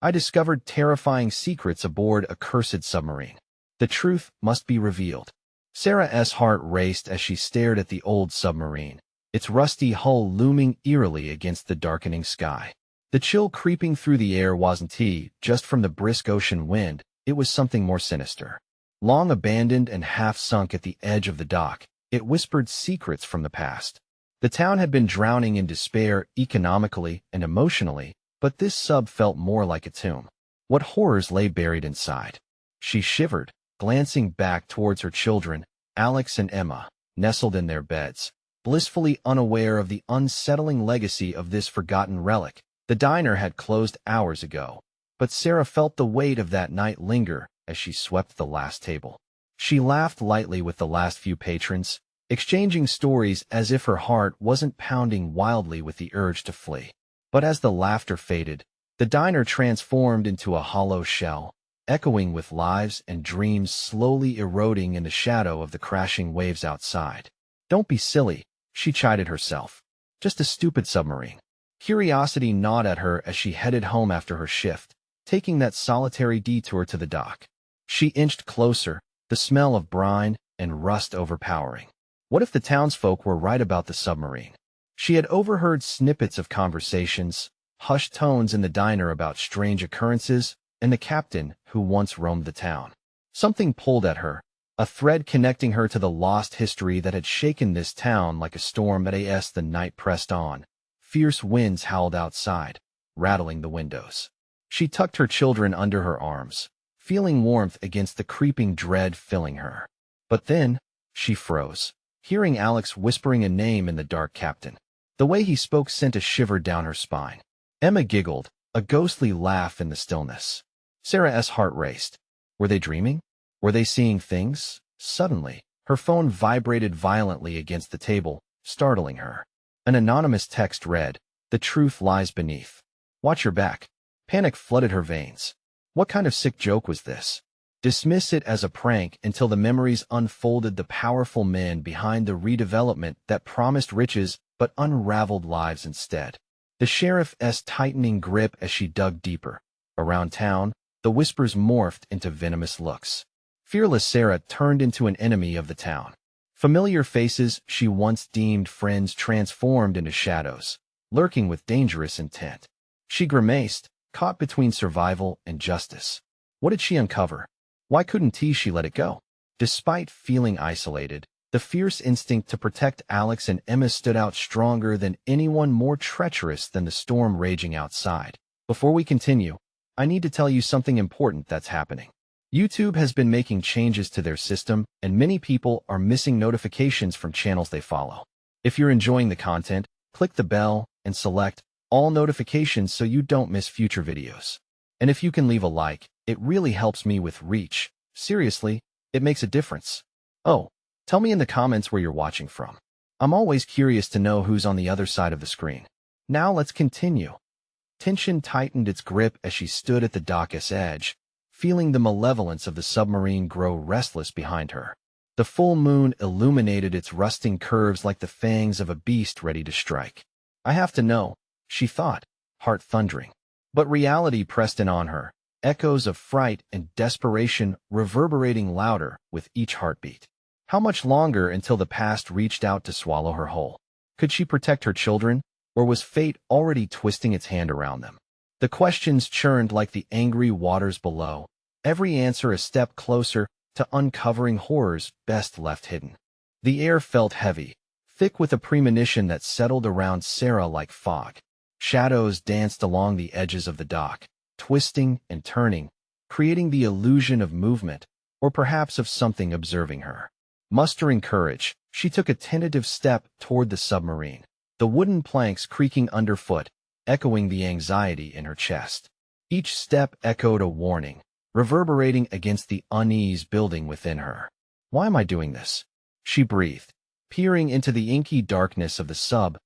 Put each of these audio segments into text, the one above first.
I discovered terrifying secrets aboard a cursed submarine. The truth must be revealed. Sarah's heart raced as she stared at the old submarine, its rusty hull looming eerily against the darkening sky. The chill creeping through the air wasn't just from the brisk ocean wind, it was something more sinister. Long abandoned and half-sunk at the edge of the dock, it whispered secrets from the past. The town had been drowning in despair economically and emotionally, but this sub felt more like a tomb. What horrors lay buried inside? She shivered, glancing back towards her children, Alex and Emma, nestled in their beds, blissfully unaware of the unsettling legacy of this forgotten relic. The diner had closed hours ago, but Sarah felt the weight of that night linger as she swept the last table. She laughed lightly with the last few patrons, exchanging stories as if her heart wasn't pounding wildly with the urge to flee. But as the laughter faded, the diner transformed into a hollow shell, echoing with lives and dreams slowly eroding in the shadow of the crashing waves outside. "Don't be silly," she chided herself. "Just a stupid submarine." Curiosity gnawed at her as she headed home after her shift, taking that solitary detour to the dock. She inched closer, the smell of brine and rust overpowering. What if the townsfolk were right about the submarine? She had overheard snippets of conversations, hushed tones in the diner about strange occurrences, and the captain who once roamed the town. Something pulled at her, a thread connecting her to the lost history that had shaken this town like a storm that as the night pressed on. Fierce winds howled outside, rattling the windows. She tucked her children under her arms, feeling warmth against the creeping dread filling her. But then, she froze, hearing Alex whispering a name in the dark. Captain. The way he spoke sent a shiver down her spine. Emma giggled, a ghostly laugh in the stillness. Sarah's heart raced. Were they dreaming? Were they seeing things? Suddenly, her phone vibrated violently against the table, startling her. An anonymous text read, "The truth lies beneath. Watch your back." Panic flooded her veins. What kind of sick joke was this? Dismiss it as a prank until the memories unfolded the powerful men behind the redevelopment that promised riches but unraveled lives instead. The sheriff's tightening grip as she dug deeper. Around town, the whispers morphed into venomous looks. Fearless Sarah turned into an enemy of the town. Familiar faces she once deemed friends transformed into shadows, lurking with dangerous intent. She grimaced, caught between survival and justice. What did she uncover? Why couldn't she let it go? Despite feeling isolated, the fierce instinct to protect Alex and Emma stood out stronger than anyone, more treacherous than the storm raging outside. Before we continue, I need to tell you something important that's happening. YouTube has been making changes to their system, and many people are missing notifications from channels they follow. If you're enjoying the content, click the bell and select all notifications so you don't miss future videos. And if you can leave a like, it really helps me with reach. Seriously, it makes a difference. Oh, tell me in the comments where you're watching from. I'm always curious to know who's on the other side of the screen. Now let's continue. Tension tightened its grip as she stood at the dock's edge, feeling the malevolence of the submarine grow restless behind her. The full moon illuminated its rusting curves like the fangs of a beast ready to strike. I have to know, she thought, heart thundering. But reality pressed in on her, echoes of fright and desperation reverberating louder with each heartbeat. How much longer until the past reached out to swallow her whole? Could she protect her children, or was fate already twisting its hand around them? The questions churned like the angry waters below, every answer a step closer to uncovering horrors best left hidden. The air felt heavy, thick with a premonition that settled around Sarah like fog. Shadows danced along the edges of the dock, twisting and turning, creating the illusion of movement, or perhaps of something observing her. Mustering courage, she took a tentative step toward the submarine, the wooden planks creaking underfoot, echoing the anxiety in her chest. Each step echoed a warning, reverberating against the unease building within her. Why am I doing this? She breathed, peering into the inky darkness of the sub's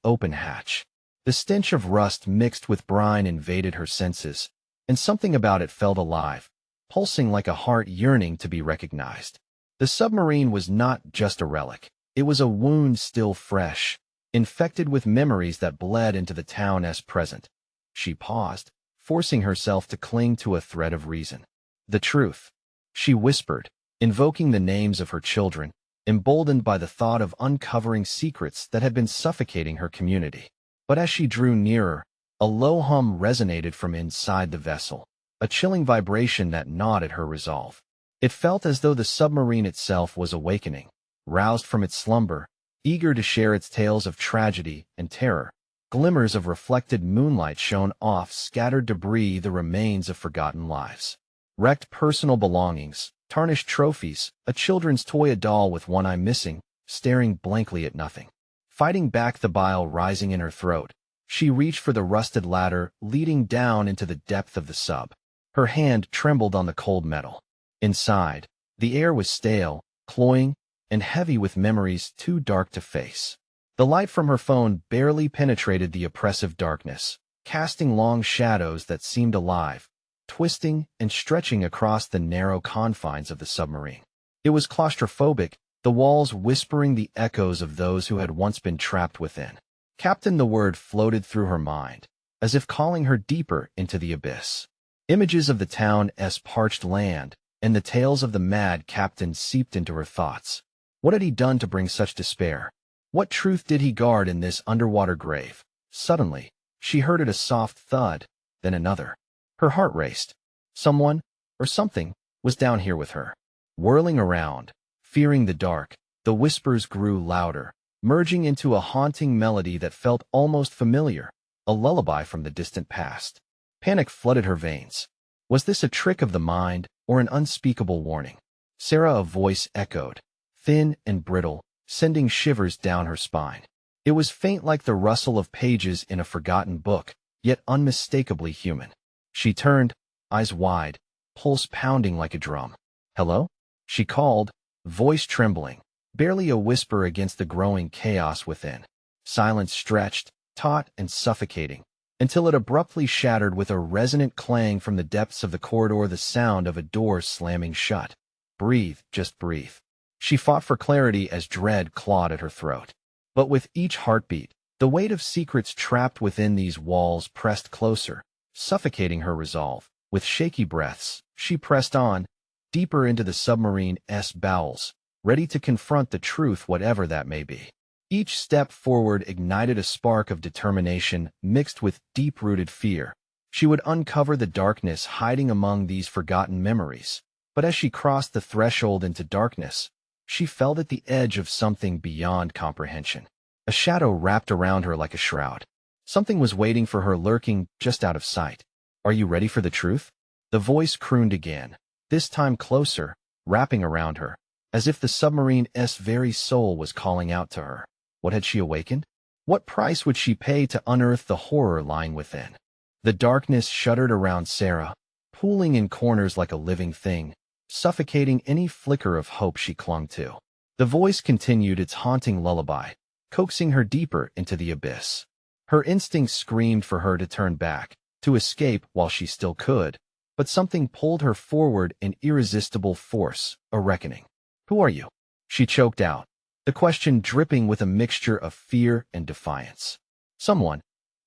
open hatch. The stench of rust mixed with brine invaded her senses, and something about it felt alive, pulsing like a heart yearning to be recognized. The submarine was not just a relic. It was a wound still fresh, infected with memories that bled into the town's present. She paused, forcing herself to cling to a thread of reason. The truth, she whispered, invoking the names of her children, emboldened by the thought of uncovering secrets that had been suffocating her community. But as she drew nearer, a low hum resonated from inside the vessel, a chilling vibration that gnawed at her resolve. It felt as though the submarine itself was awakening, roused from its slumber, eager to share its tales of tragedy and terror. Glimmers of reflected moonlight shone off scattered debris, the remains of forgotten lives. Wrecked personal belongings, tarnished trophies, a children's toy, a doll with one eye missing, staring blankly at nothing. Fighting back the bile rising in her throat, she reached for the rusted ladder leading down into the depth of the sub. Her hand trembled on the cold metal. Inside, the air was stale, cloying, and heavy with memories too dark to face. The light from her phone barely penetrated the oppressive darkness, casting long shadows that seemed alive, twisting and stretching across the narrow confines of the submarine. It was claustrophobic, the walls whispering the echoes of those who had once been trapped within. Captain, the word floated through her mind, as if calling her deeper into the abyss. Images of the town's parched land and the tales of the mad captain seeped into her thoughts. What had he done to bring such despair? What truth did he guard in this underwater grave? Suddenly, she heard a soft thud, then another. Her heart raced. Someone, or something, was down here with her. Whirling around, fearing the dark, the whispers grew louder, merging into a haunting melody that felt almost familiar, a lullaby from the distant past. Panic flooded her veins. Was this a trick of the mind, or an unspeakable warning? Sarah, a voice echoed, thin and brittle, sending shivers down her spine. It was faint like the rustle of pages in a forgotten book, yet unmistakably human. She turned, eyes wide, pulse pounding like a drum. "Hello?" she called, voice trembling, barely a whisper against the growing chaos within. Silence stretched, taut and suffocating, until it abruptly shattered with a resonant clang from the depths of the corridor, the sound of a door slamming shut. Breathe, just breathe. She fought for clarity as dread clawed at her throat. But with each heartbeat, the weight of secrets trapped within these walls pressed closer, suffocating her resolve. With shaky breaths, she pressed on, deeper into the submarine's bowels, ready to confront the truth, whatever that may be. Each step forward ignited a spark of determination mixed with deep-rooted fear. She would uncover the darkness hiding among these forgotten memories. But as she crossed the threshold into darkness, she felt at the edge of something beyond comprehension. A shadow wrapped around her like a shroud. Something was waiting for her, lurking just out of sight. "Are you ready for the truth?" The voice crooned again, this time closer, wrapping around her, as if the submarine's very soul was calling out to her. What had she awakened? What price would she pay to unearth the horror lying within? The darkness shuddered around Sarah, pooling in corners like a living thing, suffocating any flicker of hope she clung to. The voice continued its haunting lullaby, coaxing her deeper into the abyss. Her instincts screamed for her to turn back, to escape while she still could, but something pulled her forward in irresistible force, a reckoning. "Who are you?" she choked out, the question dripping with a mixture of fear and defiance. "Someone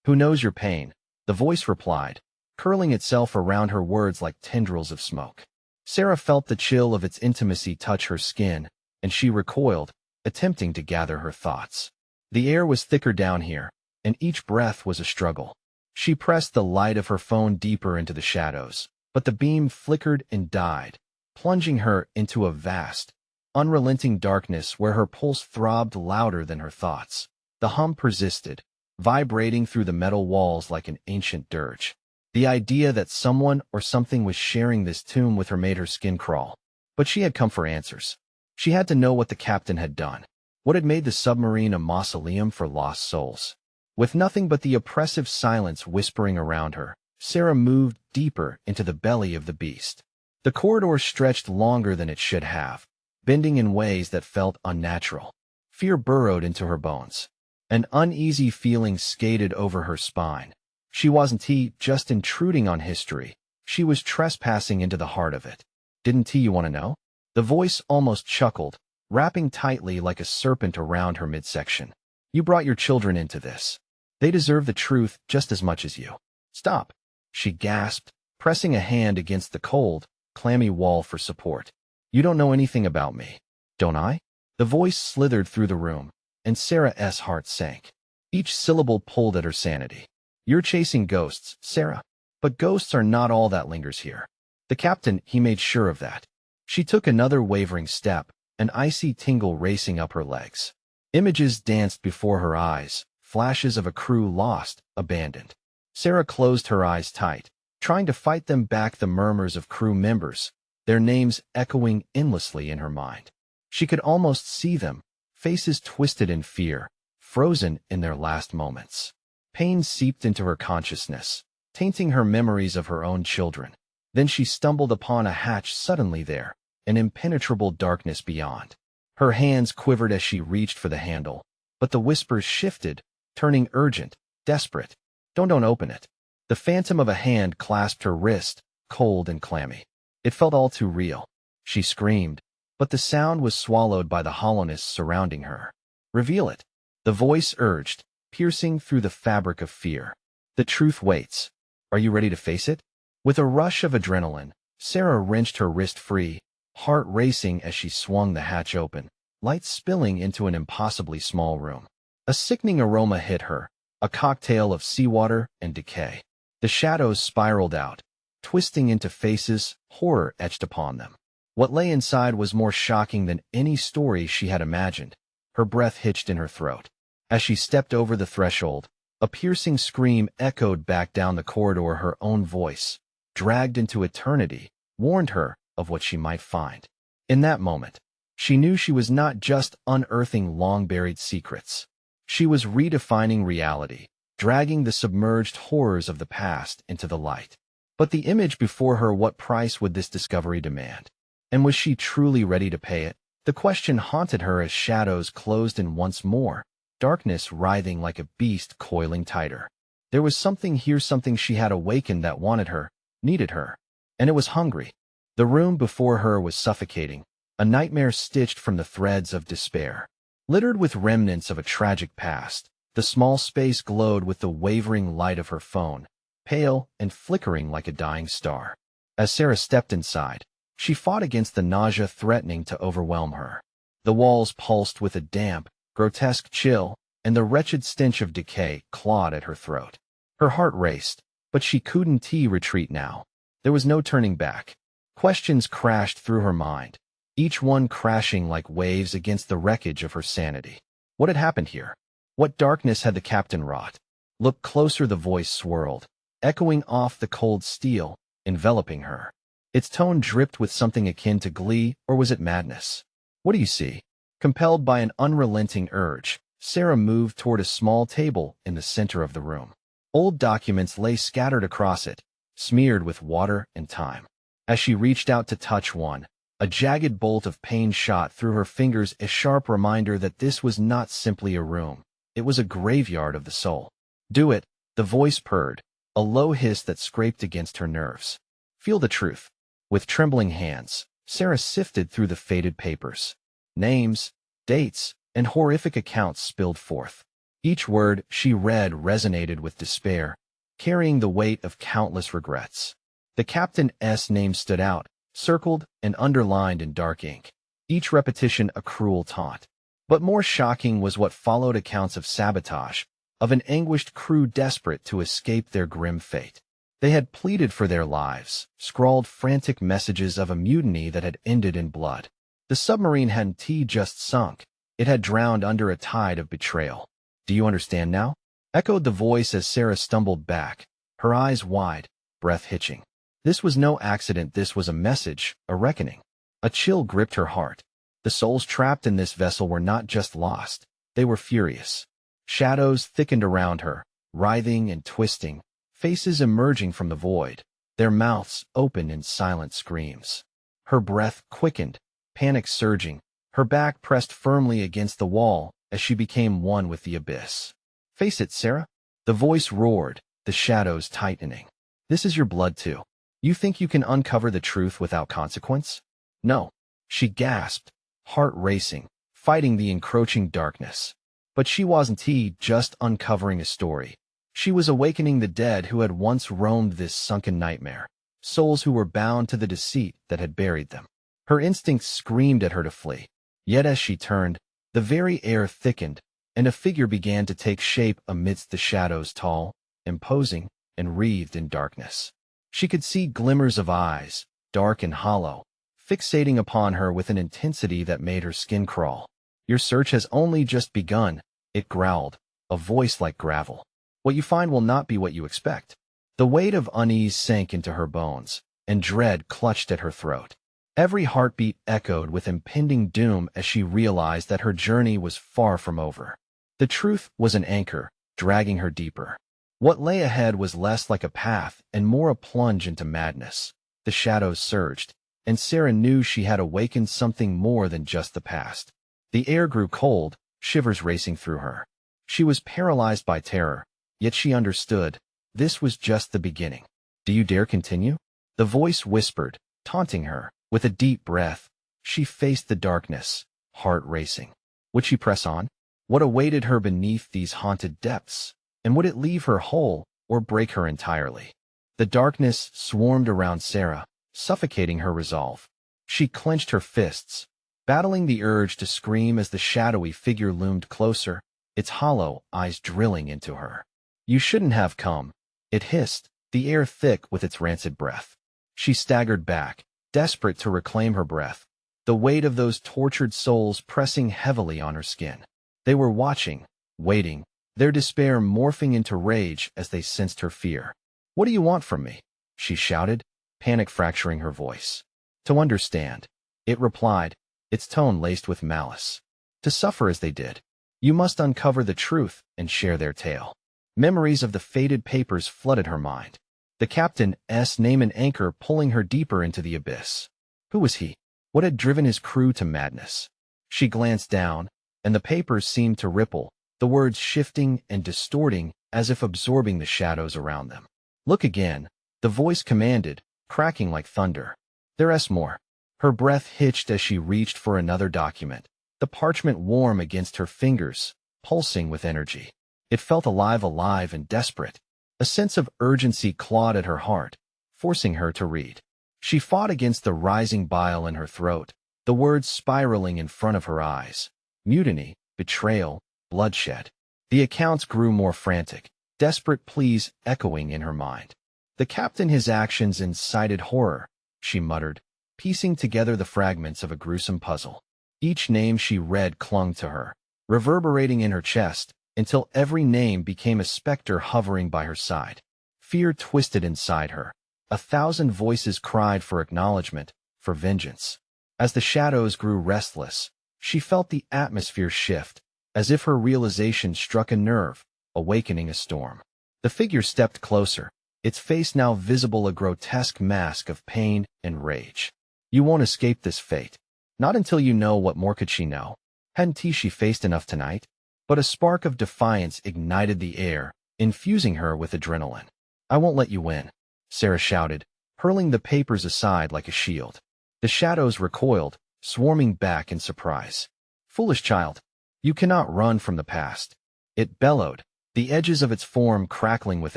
who knows your pain," the voice replied, curling itself around her words like tendrils of smoke. Sarah felt the chill of its intimacy touch her skin, and she recoiled, attempting to gather her thoughts. The air was thicker down here, and each breath was a struggle. She pressed the light of her phone deeper into the shadows, but the beam flickered and died, plunging her into a vast, unrelenting darkness where her pulse throbbed louder than her thoughts. The hum persisted, vibrating through the metal walls like an ancient dirge. The idea that someone or something was sharing this tomb with her made her skin crawl. But she had come for answers. She had to know what the captain had done, what had made the submarine a mausoleum for lost souls. With nothing but the oppressive silence whispering around her, Sarah moved deeper into the belly of the beast. The corridor stretched longer than it should have, bending in ways that felt unnatural. Fear burrowed into her bones. An uneasy feeling skated over her spine. She wasn't just intruding on history. She was trespassing into the heart of it. "Didn't you want to know?" The voice almost chuckled, wrapping tightly like a serpent around her midsection. "You brought your children into this. They deserve the truth just as much as you." "Stop!" she gasped, pressing a hand against the cold, clammy wall for support. You don't know anything about me, don't I? The voice slithered through the room, and Sarah's heart sank. Each syllable pulled at her sanity. You're chasing ghosts, Sarah. But ghosts are not all that lingers here. The captain, he made sure of that. She took another wavering step, an icy tingle racing up her legs. Images danced before her eyes, flashes of a crew lost, abandoned. Sarah closed her eyes tight, trying to fight them back, the murmurs of crew members, their names echoing endlessly in her mind. She could almost see them, faces twisted in fear, frozen in their last moments. Pain seeped into her consciousness, tainting her memories of her own children. Then she stumbled upon a hatch suddenly there, an impenetrable darkness beyond. Her hands quivered as she reached for the handle, but the whispers shifted, turning urgent, desperate. Don't open it. The phantom of a hand clasped her wrist, cold and clammy. It felt all too real. She screamed, but the sound was swallowed by the hollowness surrounding her. Reveal it. The voice urged, piercing through the fabric of fear. The truth waits. Are you ready to face it? With a rush of adrenaline, Sarah wrenched her wrist free, heart racing as she swung the hatch open, light spilling into an impossibly small room. A sickening aroma hit her, a cocktail of seawater and decay. The shadows spiraled out, twisting into faces, horror etched upon them. What lay inside was more shocking than any story she had imagined. Her breath hitched in her throat. As she stepped over the threshold, a piercing scream echoed back down the corridor. Her own voice, dragged into eternity, warned her of what she might find. In that moment, she knew she was not just unearthing long-buried secrets. She was redefining reality, dragging the submerged horrors of the past into the light. But the image before her, what price would this discovery demand? And was she truly ready to pay it? The question haunted her as shadows closed in once more, darkness writhing like a beast coiling tighter. There was something here, something she had awakened that wanted her, needed her. And it was hungry. The room before her was suffocating, a nightmare stitched from the threads of despair. Littered with remnants of a tragic past, the small space glowed with the wavering light of her phone, pale and flickering like a dying star. As Sarah stepped inside, she fought against the nausea threatening to overwhelm her. The walls pulsed with a damp, grotesque chill, and the wretched stench of decay clawed at her throat. Her heart raced, but she couldn't retreat now. There was no turning back. Questions crashed through her mind, each one crashing like waves against the wreckage of her sanity. What had happened here? What darkness had the captain wrought? Look closer, the voice swirled, echoing off the cold steel, enveloping her. Its tone dripped with something akin to glee, or was it madness? What do you see? Compelled by an unrelenting urge, Sarah moved toward a small table in the center of the room. Old documents lay scattered across it, smeared with water and time. As she reached out to touch one, a jagged bolt of pain shot through her fingers, a sharp reminder that this was not simply a room. It was a graveyard of the soul. Do it, the voice purred, a low hiss that scraped against her nerves. Feel the truth. With trembling hands, Sarah sifted through the faded papers. Names, dates, and horrific accounts spilled forth. Each word she read resonated with despair, carrying the weight of countless regrets. The captain's name stood out, circled and underlined in dark ink, each repetition a cruel taunt. But more shocking was what followed, accounts of sabotage, of an anguished crew desperate to escape their grim fate. They had pleaded for their lives, scrawled frantic messages of a mutiny that had ended in blood. The submarine hadn't just sunk, it had drowned under a tide of betrayal. Do you understand now? Echoed the voice as Sarah stumbled back, her eyes wide, breath hitching. This was no accident, this was a message, a reckoning. A chill gripped her heart. The souls trapped in this vessel were not just lost, they were furious. Shadows thickened around her, writhing and twisting, faces emerging from the void, their mouths open in silent screams. Her breath quickened, panic surging, her back pressed firmly against the wall as she became one with the abyss. Face it, Sarah. The voice roared, the shadows tightening. This is your blood too. You think you can uncover the truth without consequence? No. She gasped, heart racing, fighting the encroaching darkness. But she wasn't just uncovering a story. She was awakening the dead who had once roamed this sunken nightmare, souls who were bound to the deceit that had buried them. Her instincts screamed at her to flee. Yet as she turned, the very air thickened, and a figure began to take shape amidst the shadows, tall, imposing, and wreathed in darkness. She could see glimmers of eyes, dark and hollow, fixating upon her with an intensity that made her skin crawl. "Your search has only just begun," it growled, a voice like gravel. "What you find will not be what you expect." The weight of unease sank into her bones, and dread clutched at her throat. Every heartbeat echoed with impending doom as she realized that her journey was far from over. The truth was an anchor, dragging her deeper. What lay ahead was less like a path and more a plunge into madness. The shadows surged, and Sarah knew she had awakened something more than just the past. The air grew cold, shivers racing through her. She was paralyzed by terror, yet she understood. This was just the beginning. "Do you dare continue?" The voice whispered, taunting her. With a deep breath, she faced the darkness, heart racing. Would she press on? What awaited her beneath these haunted depths? And would it leave her whole or break her entirely? The darkness swarmed around Sarah, suffocating her resolve. She clenched her fists, battling the urge to scream as the shadowy figure loomed closer, its hollow eyes drilling into her. "You shouldn't have come," it hissed, the air thick with its rancid breath. She staggered back, desperate to reclaim her breath, the weight of those tortured souls pressing heavily on her skin. They were watching, waiting, their despair morphing into rage as they sensed her fear. "What do you want from me?" she shouted, panic fracturing her voice. "To understand," it replied, its tone laced with malice. "To suffer as they did. You must uncover the truth and share their tale." Memories of the faded papers flooded her mind. The captain's name and anchor pulling her deeper into the abyss. Who was he? What had driven his crew to madness? She glanced down, and the papers seemed to ripple, the words shifting and distorting as if absorbing the shadows around them. "Look again," the voice commanded, cracking like thunder. "There's more." Her breath hitched as she reached for another document, the parchment warm against her fingers, pulsing with energy. It felt alive and desperate. A sense of urgency clawed at her heart, forcing her to read. She fought against the rising bile in her throat, the words spiraling in front of her eyes. Mutiny, betrayal, bloodshed. The accounts grew more frantic, desperate pleas echoing in her mind. "The captain, his actions incited horror," she muttered, piecing together the fragments of a gruesome puzzle. Each name she read clung to her, reverberating in her chest, until every name became a specter hovering by her side. Fear twisted inside her. 1,000 voices cried for acknowledgement, for vengeance. As the shadows grew restless, she felt the atmosphere shift, as if her realization struck a nerve, awakening a storm. The figure stepped closer, its face now visible a grotesque mask of pain and rage. "You won't escape this fate. Not until you know what more could she know. Hadn't she faced enough tonight?" But a spark of defiance ignited the air, infusing her with adrenaline. "I won't let you win," Sarah shouted, hurling the papers aside like a shield. The shadows recoiled, swarming back in surprise. "Foolish child, you cannot run from the past," it bellowed, the edges of its form crackling with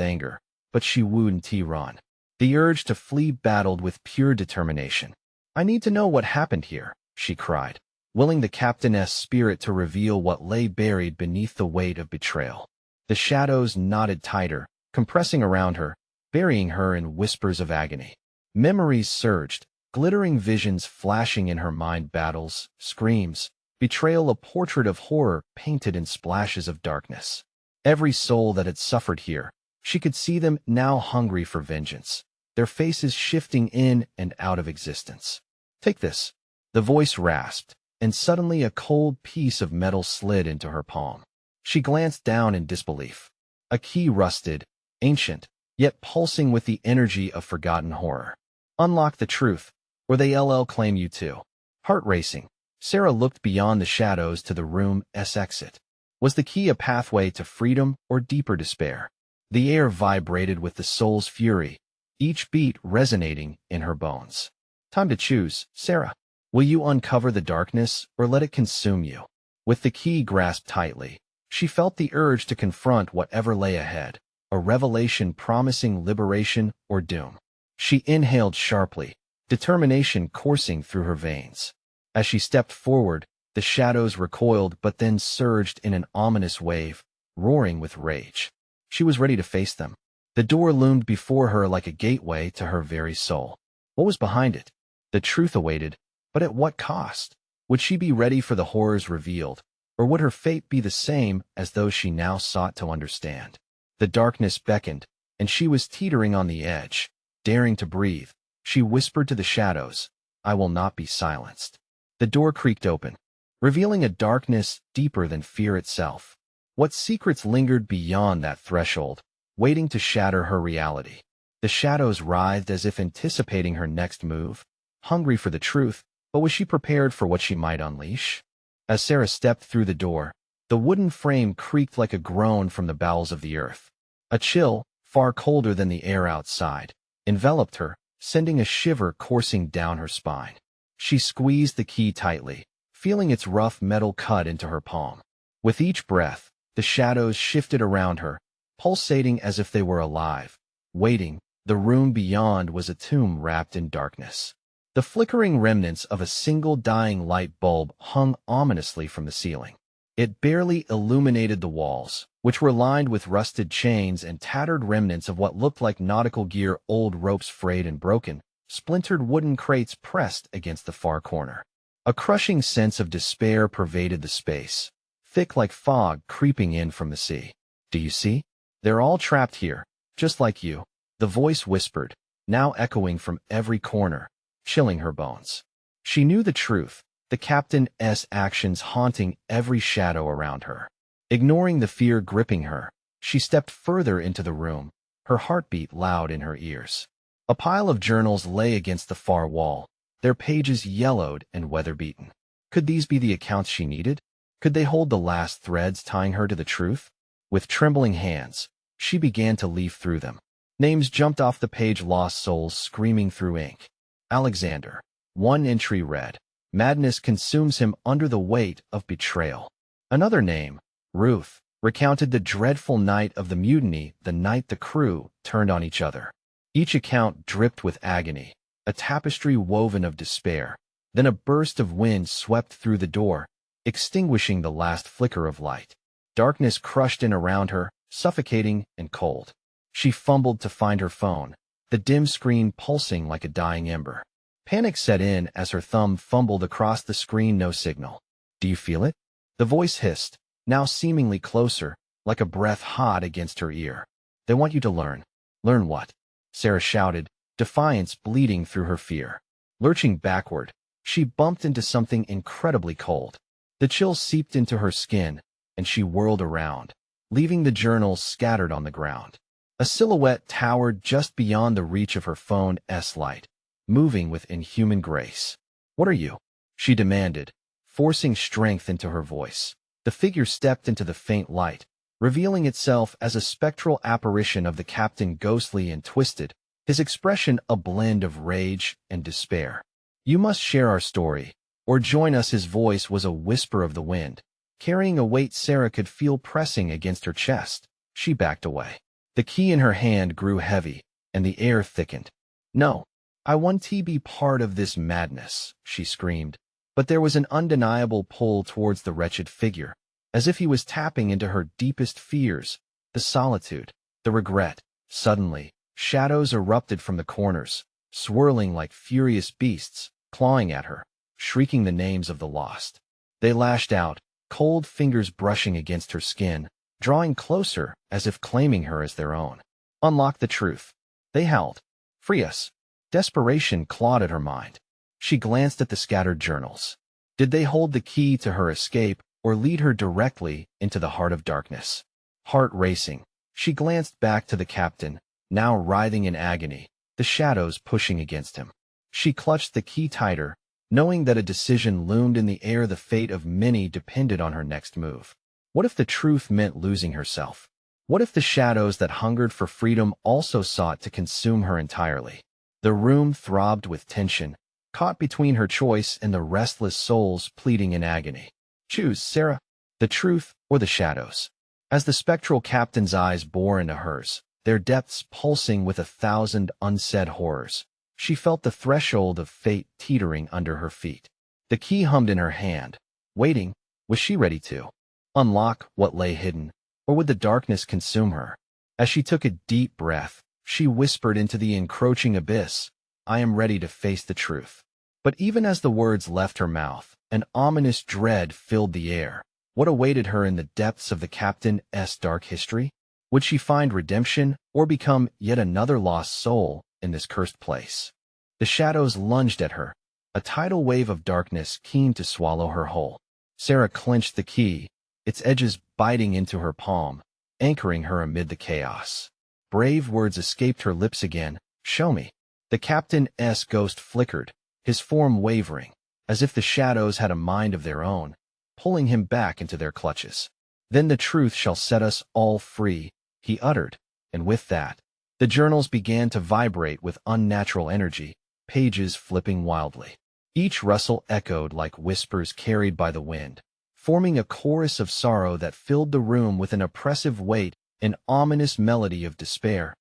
anger, but she wouldn't run. The urge to flee battled with pure determination. "I need to know what happened here," she cried, willing the captain's spirit to reveal what lay buried beneath the weight of betrayal. The shadows knotted tighter, compressing around her, burying her in whispers of agony. Memories surged, glittering visions flashing in her mind, battles, screams, betrayal, a portrait of horror painted in splashes of darkness. Every soul that had suffered here, she could see them now hungry for vengeance, their faces shifting in and out of existence. "Take this," the voice rasped, and suddenly a cold piece of metal slid into her palm. She glanced down in disbelief. A key rusted, ancient, yet pulsing with the energy of forgotten horror. "Unlock the truth, or they'll claim you too." Heart racing, Sarah looked beyond the shadows to the room's exit. Was the key a pathway to freedom or deeper despair? The air vibrated with the soul's fury, each beat resonating in her bones. "Time to choose, Sarah. Will you uncover the darkness or let it consume you?" With the key grasped tightly, she felt the urge to confront whatever lay ahead, a revelation promising liberation or doom. She inhaled sharply, determination coursing through her veins. As she stepped forward, the shadows recoiled but then surged in an ominous wave, roaring with rage. She was ready to face them. The door loomed before her like a gateway to her very soul. What was behind it? The truth awaited, but at what cost? Would she be ready for the horrors revealed, or would her fate be the same as those she now sought to understand? The darkness beckoned, and she was teetering on the edge. Daring to breathe, she whispered to the shadows, "I will not be silenced." The door creaked open, revealing a darkness deeper than fear itself. What secrets lingered beyond that threshold, waiting to shatter her reality? The shadows writhed as if anticipating her next move, hungry for the truth, but was she prepared for what she might unleash? As Sarah stepped through the door, the wooden frame creaked like a groan from the bowels of the earth. A chill, far colder than the air outside, enveloped her, sending a shiver coursing down her spine. She squeezed the key tightly, feeling its rough metal cut into her palm. With each breath, the shadows shifted around her, pulsating as if they were alive, waiting. The room beyond was a tomb wrapped in darkness. The flickering remnants of a single dying light bulb hung ominously from the ceiling. It barely illuminated the walls, which were lined with rusted chains and tattered remnants of what looked like nautical gear, old ropes frayed and broken, splintered wooden crates pressed against the far corner. A crushing sense of despair pervaded the space, thick like fog creeping in from the sea. "Do you see? They're all trapped here, just like you," the voice whispered, now echoing from every corner, chilling her bones. She knew the truth, the captain's actions haunting every shadow around her. Ignoring the fear gripping her, she stepped further into the room, her heartbeat loud in her ears. A pile of journals lay against the far wall, their pages yellowed and weather-beaten. Could these be the accounts she needed? Could they hold the last threads tying her to the truth? With trembling hands, she began to leaf through them. Names jumped off the page, lost souls screaming through ink. Alexander. One entry read, "Madness consumes him under the weight of betrayal." Another name, Ruth, recounted the dreadful night of the mutiny, the night the crew turned on each other. Each account dripped with agony, a tapestry woven of despair. Then a burst of wind swept through the door, extinguishing the last flicker of light. Darkness crushed in around her, suffocating and cold. She fumbled to find her phone, the dim screen pulsing like a dying ember. Panic set in as her thumb fumbled across the screen, no signal. "Do you feel it?" The voice hissed, now seemingly closer, like a breath hot against her ear. "They want you to learn." "Learn what?" Sarah shouted, defiance bleeding through her fear. Lurching backward, she bumped into something incredibly cold. The chill seeped into her skin, and she whirled around, leaving the journals scattered on the ground. A silhouette towered just beyond the reach of her phone's light, moving with inhuman grace. "What are you?" she demanded, forcing strength into her voice. The figure stepped into the faint light, revealing itself as a spectral apparition of the captain, ghostly and twisted, his expression a blend of rage and despair. "You must share our story, or join us." His voice was a whisper of the wind, carrying a weight Sarah could feel pressing against her chest. She backed away. The key in her hand grew heavy, and the air thickened. "No, I want to be part of this madness," she screamed. But there was an undeniable pull towards the wretched figure, as if he was tapping into her deepest fears, the solitude, the regret. Suddenly, shadows erupted from the corners, swirling like furious beasts, clawing at her, shrieking the names of the lost. They lashed out, cold fingers brushing against her skin, drawing closer as if claiming her as their own. "Unlock the truth," they howled. "Free us." Desperation clawed at her mind. She glanced at the scattered journals. Did they hold the key to her escape, or lead her directly into the heart of darkness? Heart racing, she glanced back to the captain, now writhing in agony, the shadows pushing against him. She clutched the key tighter, knowing that a decision loomed in the air. The fate of many depended on her next move. What if the truth meant losing herself? What if the shadows that hungered for freedom also sought to consume her entirely? The room throbbed with tension, caught between her choice and the restless souls pleading in agony. "Choose, Sarah. The truth or the shadows." As the spectral captain's eyes bore into hers, their depths pulsing with 1,000 unsaid horrors, she felt the threshold of fate teetering under her feet. The key hummed in her hand. Waiting, was she ready to unlock what lay hidden, or would the darkness consume her? As she took a deep breath, she whispered into the encroaching abyss, "I am ready to face the truth." But even as the words left her mouth, an ominous dread filled the air. What awaited her in the depths of the captain's dark history? Would she find redemption, or become yet another lost soul in this cursed place? The shadows lunged at her, a tidal wave of darkness keen to swallow her whole. Sarah clenched the key, its edges biting into her palm, anchoring her amid the chaos. Brave words escaped her lips again. "Show me." The captain's ghost flickered, his form wavering, as if the shadows had a mind of their own, pulling him back into their clutches. "Then the truth shall set us all free," he uttered, and with that, the journals began to vibrate with unnatural energy, pages flipping wildly. Each rustle echoed like whispers carried by the wind, forming a chorus of sorrow that filled the room with an oppressive weight, an ominous melody of despair.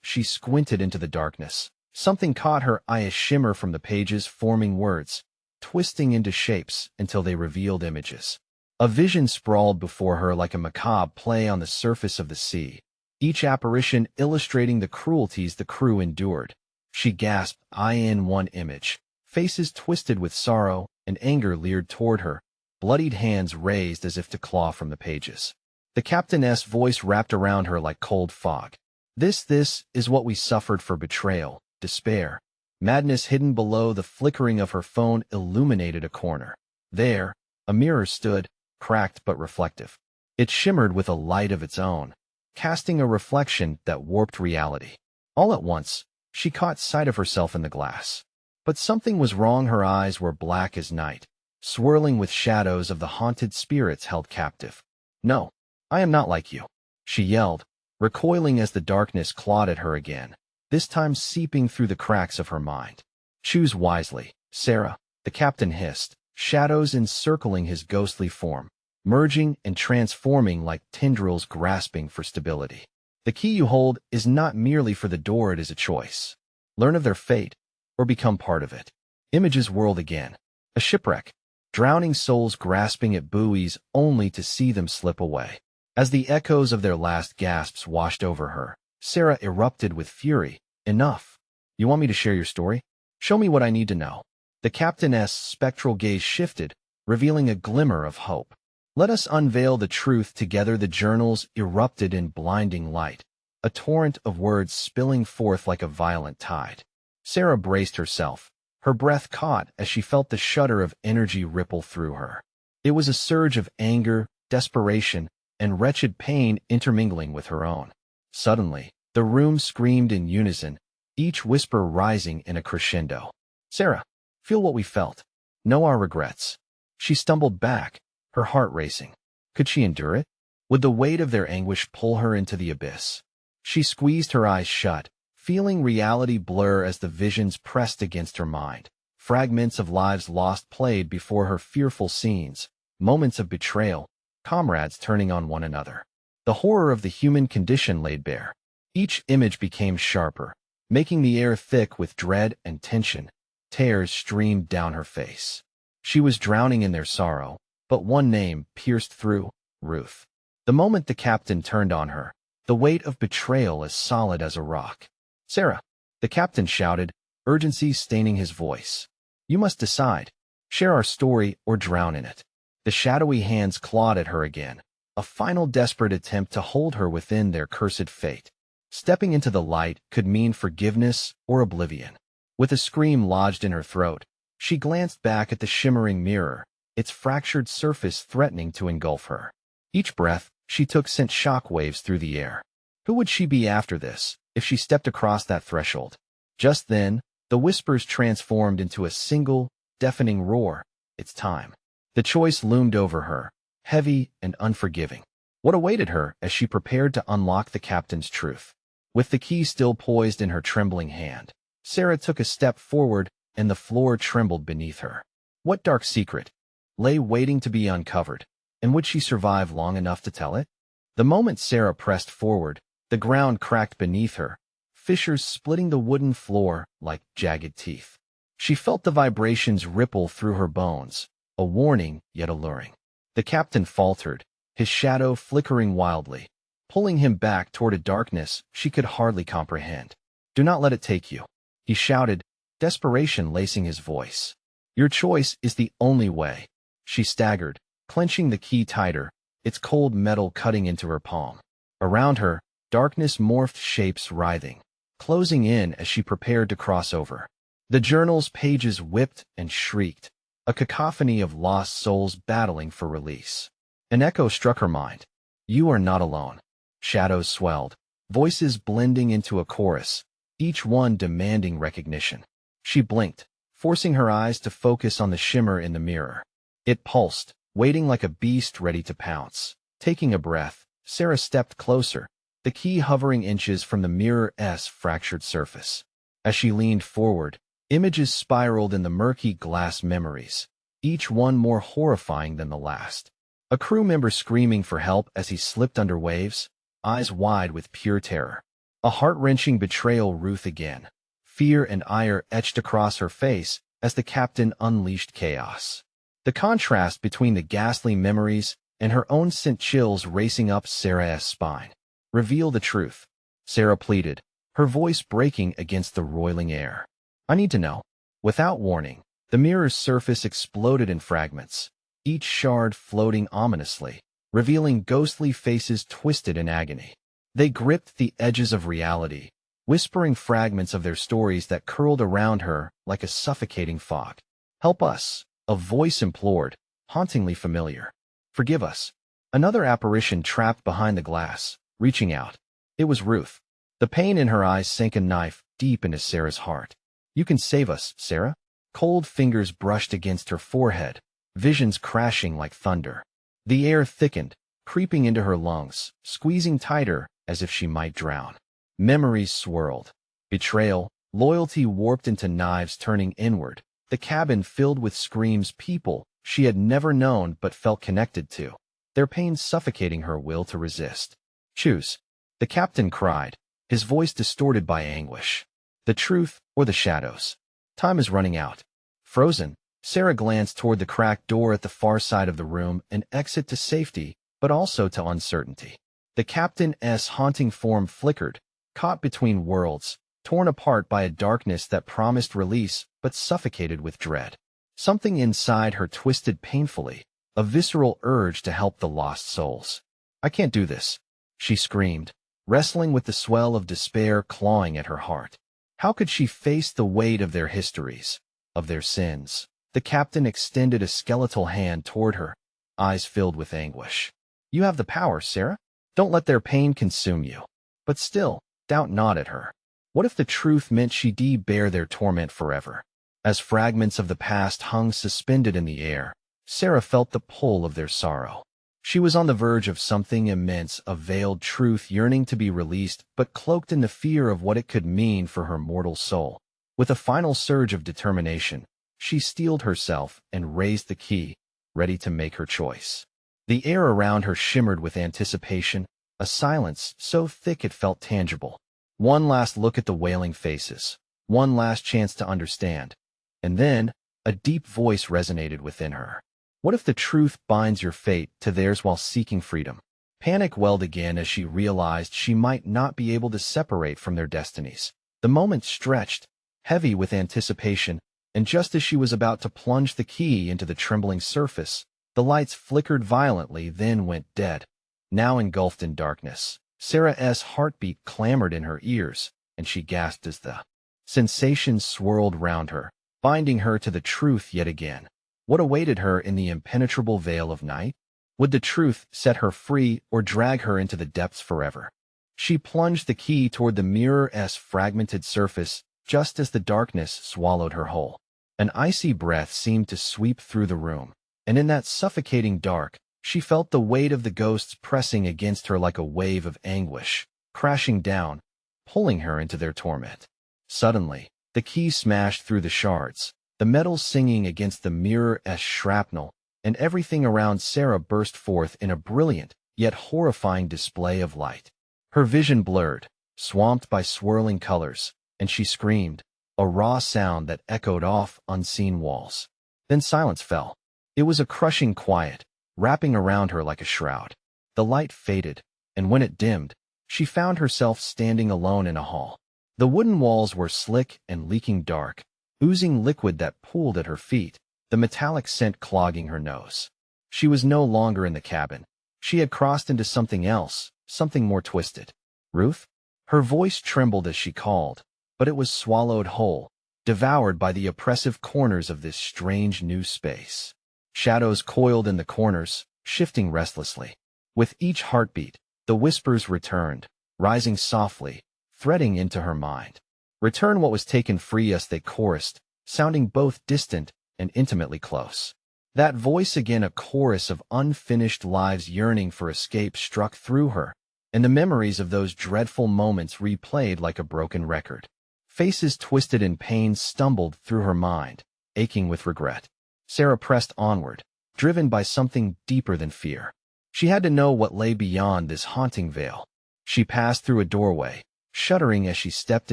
She squinted into the darkness. Something caught her eye, a shimmer from the pages forming words, twisting into shapes until they revealed images. A vision sprawled before her like a macabre play on the surface of the sea, each apparition illustrating the cruelties the crew endured. She gasped, in one image. Faces twisted with sorrow and anger leered toward her, bloodied hands raised as if to claw from the pages. The captain's voice wrapped around her like cold fog. This is what we suffered for betrayal, despair. Madness hidden below the flickering of her phone illuminated a corner. There, a mirror stood, cracked but reflective. It shimmered with a light of its own, casting a reflection that warped reality. All at once, she caught sight of herself in the glass. But something was wrong. Her eyes were black as night, swirling with shadows of the haunted spirits held captive. "No, I am not like you," she yelled, recoiling as the darkness clawed at her again, this time seeping through the cracks of her mind. "Choose wisely, Sarah," the captain hissed, shadows encircling his ghostly form, merging and transforming like tendrils grasping for stability. "The key you hold is not merely for the door, it is a choice. Learn of their fate, or become part of it." Images whirled again. A shipwreck, drowning souls grasping at buoys only to see them slip away. As the echoes of their last gasps washed over her, Sarah erupted with fury. "Enough. You want me to share your story? Show me what I need to know." The captain's spectral gaze shifted, revealing a glimmer of hope. "Let us unveil the truth together." The journals erupted in blinding light, a torrent of words spilling forth like a violent tide. Sarah braced herself, her breath caught as she felt the shudder of energy ripple through her. It was a surge of anger, desperation, and wretched pain intermingling with her own. Suddenly, the room screamed in unison, each whisper rising in a crescendo. "Sarah, feel what we felt. Know our regrets." She stumbled back, her heart racing. Could she endure it? Would the weight of their anguish pull her into the abyss? She squeezed her eyes shut, feeling reality blur as the visions pressed against her mind. Fragments of lives lost played before her, fearful scenes, moments of betrayal, comrades turning on one another. The horror of the human condition laid bare. Each image became sharper, making the air thick with dread and tension. Tears streamed down her face. She was drowning in their sorrow, but one name pierced through: Ruth. The moment the captain turned on her, the weight of betrayal as solid as a rock. "Sarah," the captain shouted, urgency staining his voice. "You must decide. Share our story or drown in it." The shadowy hands clawed at her again, a final desperate attempt to hold her within their cursed fate. Stepping into the light could mean forgiveness or oblivion. With a scream lodged in her throat, she glanced back at the shimmering mirror, its fractured surface threatening to engulf her. Each breath she took sent shockwaves through the air. Who would she be after this, if she stepped across that threshold? Just then, the whispers transformed into a single, deafening roar. It's time. The choice loomed over her, heavy and unforgiving. What awaited her as she prepared to unlock the captain's truth? With the key still poised in her trembling hand, Sarah took a step forward, and the floor trembled beneath her. What dark secret lay waiting to be uncovered, and would she survive long enough to tell it? The moment Sarah pressed forward, the ground cracked beneath her, fissures splitting the wooden floor like jagged teeth. She felt the vibrations ripple through her bones, a warning yet alluring. The captain faltered, his shadow flickering wildly, pulling him back toward a darkness she could hardly comprehend. "Do not let it take you," he shouted, desperation lacing his voice. "Your choice is the only way." She staggered, clenching the key tighter, its cold metal cutting into her palm. Around her, darkness morphed shapes writhing, closing in as she prepared to cross over. The journal's pages whipped and shrieked, a cacophony of lost souls battling for release. An echo struck her mind. "You are not alone." Shadows swelled, voices blending into a chorus, each one demanding recognition. She blinked, forcing her eyes to focus on the shimmer in the mirror. It pulsed, waiting like a beast ready to pounce. Taking a breath, Sarah stepped closer, the key hovering inches from the mirror's fractured surface. As she leaned forward, images spiraled in the murky glass memories, each one more horrifying than the last. A crew member screaming for help as he slipped under waves, eyes wide with pure terror. A heart-wrenching betrayal Ruth again. Fear and ire etched across her face as the captain unleashed chaos. The contrast between the ghastly memories and her own sent chills racing up Sarah's spine. "Reveal the truth," Sarah pleaded, her voice breaking against the roiling air. "I need to know." Without warning, the mirror's surface exploded in fragments, each shard floating ominously, revealing ghostly faces twisted in agony. They gripped the edges of reality, whispering fragments of their stories that curled around her like a suffocating fog. "Help us," a voice implored, hauntingly familiar. "Forgive us." Another apparition trapped behind the glass, reaching out. It was Ruth. The pain in her eyes sank a knife deep into Sarah's heart. "You can save us, Sarah." Cold fingers brushed against her forehead, visions crashing like thunder. The air thickened, creeping into her lungs, squeezing tighter as if she might drown. Memories swirled. Betrayal, loyalty warped into knives turning inward, the cabin filled with screams, people she had never known but felt connected to, their pain suffocating her will to resist. "Choose," the captain cried, his voice distorted by anguish. "The truth or the shadows. Time is running out." Frozen, Sarah glanced toward the cracked door at the far side of the room, an exit to safety, but also to uncertainty. The captain's haunting form flickered, caught between worlds, torn apart by a darkness that promised release but suffocated with dread. Something inside her twisted painfully, a visceral urge to help the lost souls. "I can't do this," she screamed, wrestling with the swell of despair clawing at her heart. How could she face the weight of their histories, of their sins? The captain extended a skeletal hand toward her, eyes filled with anguish. "You have the power, Sarah. Don't let their pain consume you." But still, doubt gnawed at her. What if the truth meant she'd bear their torment forever? As fragments of the past hung suspended in the air, Sarah felt the pull of their sorrow. She was on the verge of something immense, a veiled truth yearning to be released, but cloaked in the fear of what it could mean for her mortal soul. With a final surge of determination, she steeled herself and raised the key, ready to make her choice. The air around her shimmered with anticipation, a silence so thick it felt tangible. One last look at the wailing faces, one last chance to understand. And then, a deep voice resonated within her. What if the truth binds your fate to theirs while seeking freedom? Panic welled again as she realized she might not be able to separate from their destinies. The moment stretched, heavy with anticipation, and just as she was about to plunge the key into the trembling surface, the lights flickered violently, then went dead. Now engulfed in darkness, Sarah's heartbeat clamored in her ears, and she gasped as the sensations swirled round her, binding her to the truth yet again. What awaited her in the impenetrable veil of night? Would the truth set her free or drag her into the depths forever? She plunged the key toward the mirror's fragmented surface just as the darkness swallowed her whole. An icy breath seemed to sweep through the room, and in that suffocating dark, she felt the weight of the ghosts pressing against her like a wave of anguish, crashing down, pulling her into their torment. Suddenly, the key smashed through the shards, the metal singing against the mirror's shrapnel, and everything around Sarah burst forth in a brilliant, yet horrifying display of light. Her vision blurred, swamped by swirling colors, and she screamed, a raw sound that echoed off unseen walls. Then silence fell. It was a crushing quiet, wrapping around her like a shroud. The light faded, and when it dimmed, she found herself standing alone in a hall. The wooden walls were slick and leaking dark, oozing liquid that pooled at her feet, the metallic scent clogging her nose. She was no longer in the cabin. She had crossed into something else, something more twisted. Ruth? Her voice trembled as she called, but it was swallowed whole, devoured by the oppressive corners of this strange new space. Shadows coiled in the corners, shifting restlessly. With each heartbeat, the whispers returned, rising softly, threading into her mind. Return what was taken, free us, they chorused, sounding both distant and intimately close. That voice again, a chorus of unfinished lives yearning for escape, struck through her, and the memories of those dreadful moments replayed like a broken record. Faces twisted in pain stumbled through her mind, aching with regret. Sarah pressed onward, driven by something deeper than fear. She had to know what lay beyond this haunting veil. She passed through a doorway, shuddering as she stepped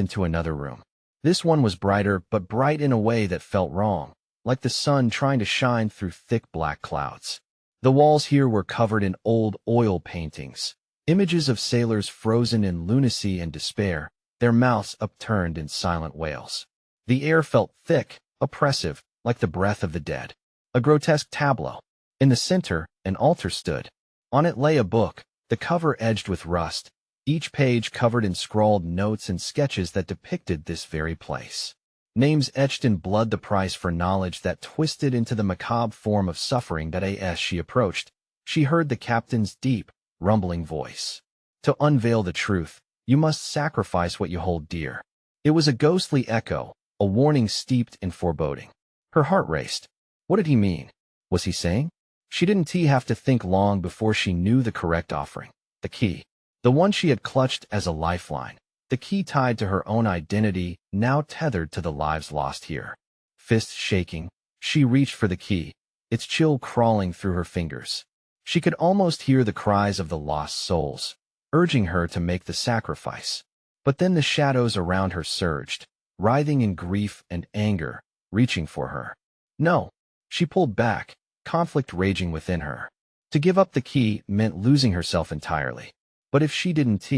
into another room. This one was brighter, but bright in a way that felt wrong, like the sun trying to shine through thick black clouds. The walls here were covered in old oil paintings, images of sailors frozen in lunacy and despair, their mouths upturned in silent wails. The air felt thick, oppressive, like the breath of the dead. A grotesque tableau. In the center, an altar stood. On it lay a book, the cover edged with rust, each page covered in scrawled notes and sketches that depicted this very place. Names etched in blood, the price for knowledge that twisted into the macabre form of suffering that as she approached, she heard the captain's deep, rumbling voice. To unveil the truth, you must sacrifice what you hold dear. It was a ghostly echo, a warning steeped in foreboding. Her heart raced. What did he mean? Was he saying? She didn't have to think long before she knew the correct offering. The key. The one she had clutched as a lifeline. The key tied to her own identity, now tethered to the lives lost here. Fists shaking, she reached for the key, its chill crawling through her fingers. She could almost hear the cries of the lost souls, urging her to make the sacrifice. But then the shadows around her surged, writhing in grief and anger, reaching for her. No. She pulled back, conflict raging within her. To give up the key meant losing herself entirely. But if she didn't,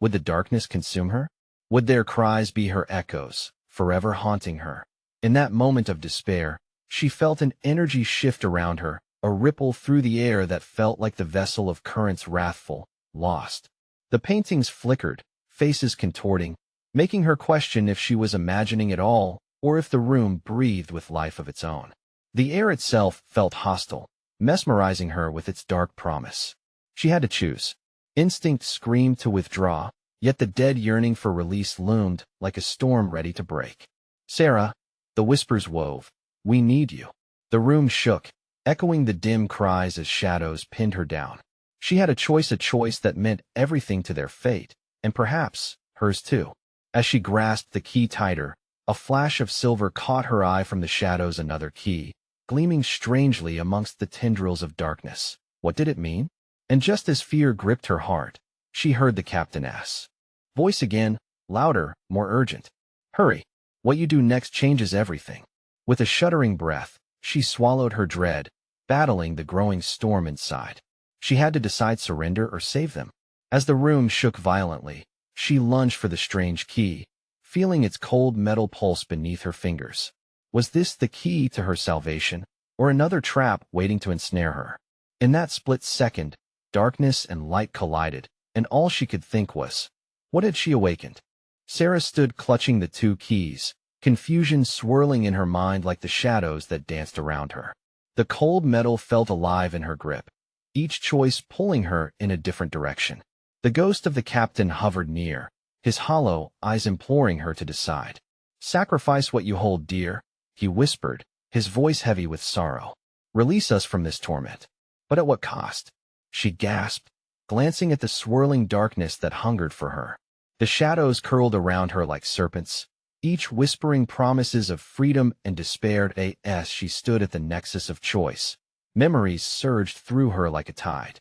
would the darkness consume her? Would their cries be her echoes, forever haunting her? In that moment of despair, she felt an energy shift around her, a ripple through the air that felt like the vessel of currents wrathful, lost. The paintings flickered, faces contorting, making her question if she was imagining it all, or if the room breathed with life of its own. The air itself felt hostile, mesmerizing her with its dark promise. She had to choose. Instinct screamed to withdraw, yet the dead yearning for release loomed like a storm ready to break. Sarah, the whispers wove, we need you. The room shook, echoing the dim cries as shadows pinned her down. She had a choice that meant everything to their fate, and perhaps hers too. As she grasped the key tighter, a flash of silver caught her eye from the shadows, another key, gleaming strangely amongst the tendrils of darkness. What did it mean? And just as fear gripped her heart, she heard the captain's voice again, louder, more urgent. Hurry. What you do next changes everything. With a shuddering breath, she swallowed her dread, battling the growing storm inside. She had to decide, surrender or save them. As the room shook violently, she lunged for the strange key, feeling its cold metal pulse beneath her fingers. Was this the key to her salvation, or another trap waiting to ensnare her? In that split second, darkness and light collided, and all she could think was, what had she awakened? Sarah stood clutching the two keys, confusion swirling in her mind like the shadows that danced around her. The cold metal felt alive in her grip, each choice pulling her in a different direction. The ghost of the captain hovered near, his hollow eyes imploring her to decide. Sacrifice what you hold dear, he whispered, his voice heavy with sorrow. Release us from this torment. But at what cost? She gasped, glancing at the swirling darkness that hungered for her. The shadows curled around her like serpents, each whispering promises of freedom and despair. As she stood at the nexus of choice, memories surged through her like a tide.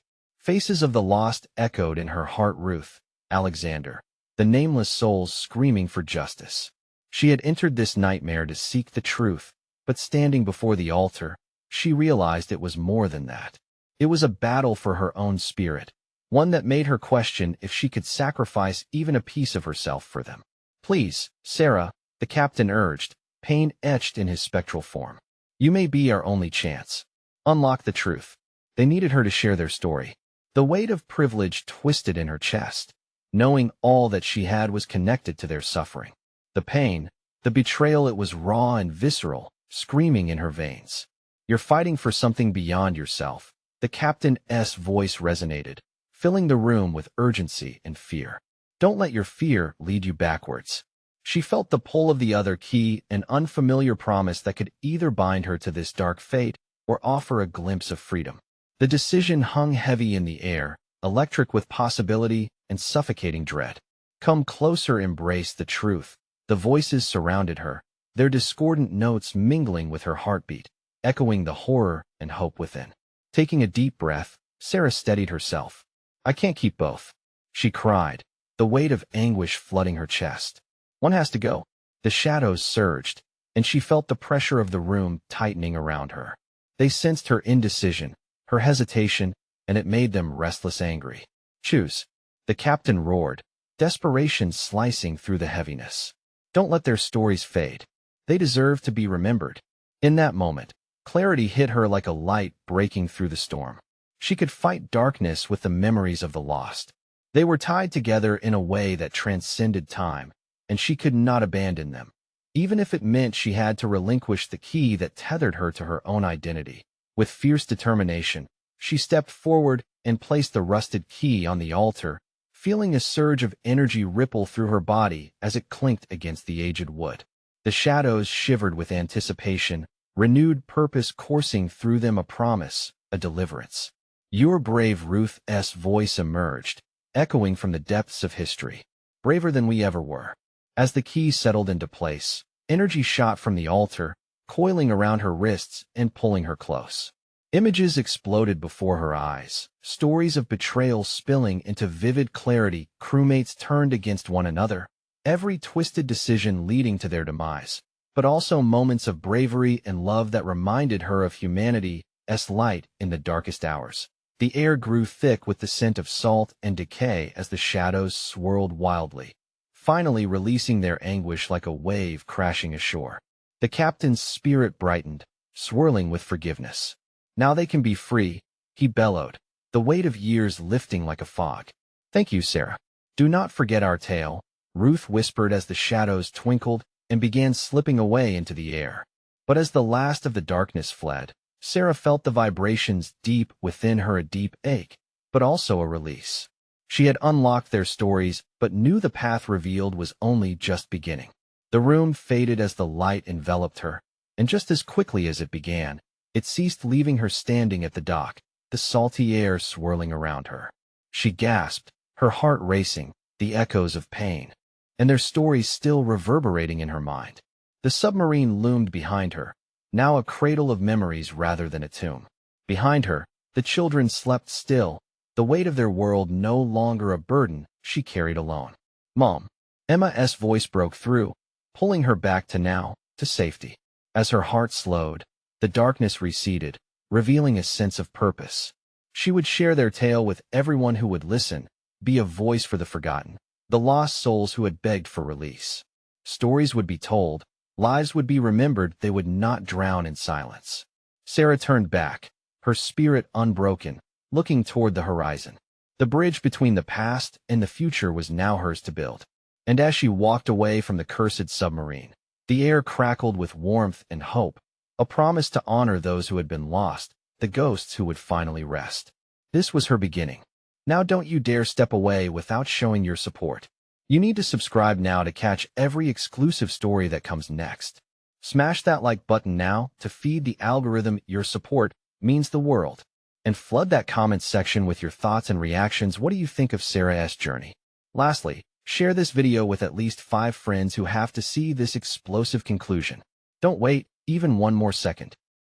Faces of the lost echoed in her heart. Ruth, Alexander, the nameless souls screaming for justice. She had entered this nightmare to seek the truth, but standing before the altar, she realized it was more than that. It was a battle for her own spirit, one that made her question if she could sacrifice even a piece of herself for them. "Please, Sarah," the captain urged, pain etched in his spectral form. "You may be our only chance. Unlock the truth." They needed her to share their story. The weight of privilege twisted in her chest, knowing all that she had was connected to their suffering. The pain, the betrayal, it was raw and visceral, screaming in her veins. "You're fighting for something beyond yourself." The captain's voice resonated, filling the room with urgency and fear. "Don't let your fear lead you backwards." She felt the pull of the other key, an unfamiliar promise that could either bind her to this dark fate or offer a glimpse of freedom. The decision hung heavy in the air, electric with possibility and suffocating dread. "Come closer, embrace the truth." The voices surrounded her, their discordant notes mingling with her heartbeat, echoing the horror and hope within. Taking a deep breath, Sarah steadied herself. "I can't keep both," she cried, the weight of anguish flooding her chest. "One has to go." The shadows surged, and she felt the pressure of the room tightening around her. They sensed her indecision, her hesitation, and it made them restless, angry. "Choose," the captain roared, desperation slicing through the heaviness. "Don't let their stories fade. They deserve to be remembered." In that moment, clarity hit her like a light breaking through the storm. She could fight darkness with the memories of the lost. They were tied together in a way that transcended time, and she could not abandon them, even if it meant she had to relinquish the key that tethered her to her own identity. With fierce determination, she stepped forward and placed the rusted key on the altar, feeling a surge of energy ripple through her body as it clinked against the aged wood. The shadows shivered with anticipation, renewed purpose coursing through them, a promise, a deliverance. "You're brave," Ruth's voice emerged, echoing from the depths of history. "Braver than we ever were." As the key settled into place, energy shot from the altar, coiling around her wrists and pulling her close. Images exploded before her eyes, stories of betrayal spilling into vivid clarity. Crewmates turned against one another, every twisted decision leading to their demise, but also moments of bravery and love that reminded her of humanity's light in the darkest hours. The air grew thick with the scent of salt and decay as the shadows swirled wildly, finally releasing their anguish like a wave crashing ashore. The captain's spirit brightened, swirling with forgiveness. "Now they can be free," he bellowed, the weight of years lifting like a fog. "Thank you, Sarah. Do not forget our tale," Ruth whispered as the shadows twinkled and began slipping away into the air. But as the last of the darkness fled, Sarah felt the vibrations deep within her, a deep ache, but also a release. She had unlocked their stories, but knew the path revealed was only just beginning. The room faded as the light enveloped her, and just as quickly as it began, it ceased, leaving her standing at the dock, the salty air swirling around her. She gasped, her heart racing, the echoes of pain, and their stories still reverberating in her mind. The submarine loomed behind her, now a cradle of memories rather than a tomb. Behind her, the children slept still, the weight of their world no longer a burden she carried alone. "Mom," Emma's voice broke through, pulling her back to safety. As her heart slowed, the darkness receded, revealing a sense of purpose. She would share their tale with everyone who would listen, be a voice for the forgotten, the lost souls who had begged for release. Stories would be told, lives would be remembered, they would not drown in silence. Sarah turned back, her spirit unbroken, looking toward the horizon. The bridge between the past and the future was now hers to build. And as she walked away from the cursed submarine, the air crackled with warmth and hope, a promise to honor those who had been lost, the ghosts who would finally rest. This was her beginning. Now don't you dare step away without showing your support. You need to subscribe now to catch every exclusive story that comes next. Smash that like button now to feed the algorithm. Your support means the world. And flood that comments section with your thoughts and reactions. What do you think of Sarah's journey? Lastly, share this video with at least 5 friends who have to see this explosive conclusion. Don't wait even one more second.